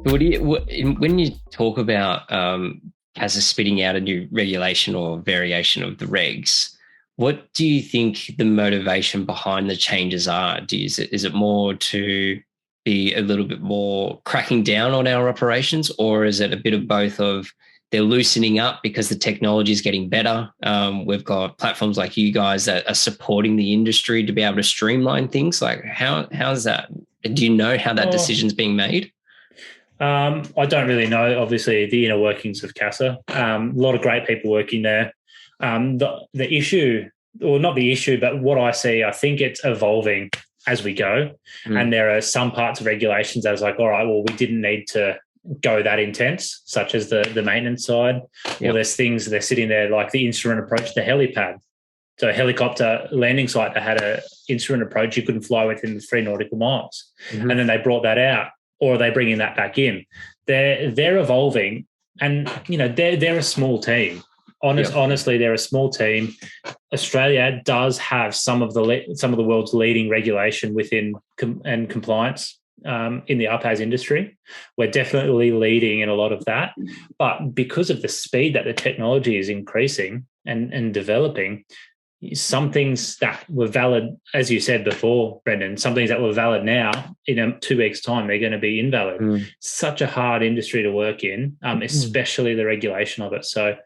When you talk about Casa spitting out a new regulation or variation of the regs, what do you think the motivation behind the changes are? Is it more to be a little bit more cracking down on our operations, or is it a bit of both of they're loosening up because the technology is getting better? We've got platforms like you guys that are supporting the industry to be able to streamline things. Like how's that? Do you know how that decision's being made? I don't really know, obviously, the inner workings of Casa. A lot of great people working there. The issue, or not the issue, but what I see, I think it's evolving as we go. And there are some parts of regulations that was like, all right, well, we didn't need to go that intense, such as the maintenance side. Or there's things they're sitting there like the instrument approach to helipad. So a helicopter landing site that had an instrument approach, you couldn't fly within 3 nautical miles. And then they brought that out, or are they bringing that back in? They're evolving, and they're a small team. Honestly, they're a small team. Australia does have some of the world's leading regulation within and compliance in the RPAS industry. We're definitely leading in a lot of that, but because of the speed that the technology is increasing and developing, some things that were valid, as you said before, Brendan, some things that were valid now, in 2 weeks' time, they're going to be invalid. Such a hard industry to work in, especially the regulation of it. So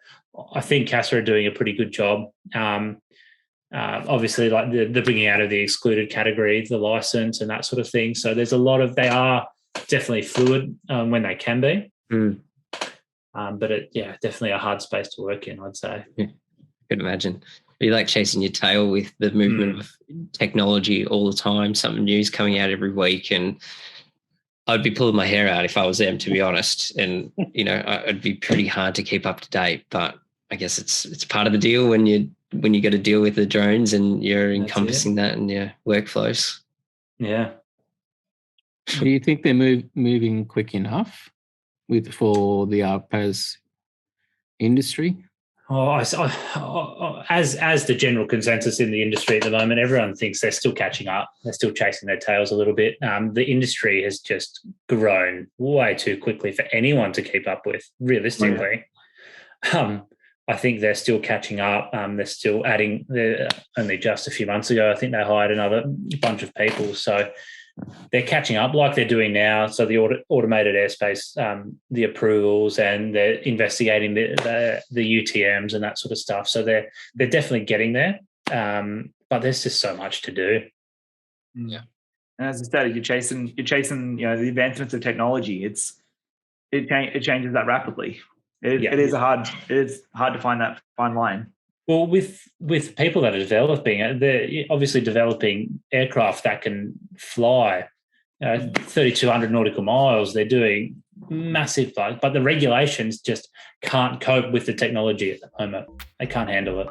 I think Casa are doing a pretty good job. Obviously, like the bringing out of the excluded category, the license and that sort of thing. So there's a lot of, they are definitely fluid when they can be. But definitely a hard space to work in, I'd say. I could imagine. You like chasing your tail with the movement of technology all the time, something new's coming out every week. And I'd be pulling my hair out if I was them, to be honest. And, it'd be pretty hard to keep up to date, but I guess it's part of the deal when you got to deal with the drones and you're encompassing that in your workflows. Yeah. Do you think they're moving quick enough for the RPAS industry? As the general consensus in the industry at the moment, everyone thinks they're still catching up. They're still chasing their tails a little bit. The industry has just grown way too quickly for anyone to keep up with, realistically. I think they're still catching up. They're still adding. Only just a few months ago, I think they hired another bunch of people. So they're catching up like they're doing now. So the automated airspace, the approvals, and they're investigating the UTMs and that sort of stuff. So they're definitely getting there. But there's just so much to do. Yeah. And as I said, you're chasing the advancements of technology. It changes that rapidly. It is hard to find that fine line. Well, with people that are developing, they're obviously developing aircraft that can fly 3,200 nautical miles. They're doing massive flights, but the regulations just can't cope with the technology at the moment. They can't handle it.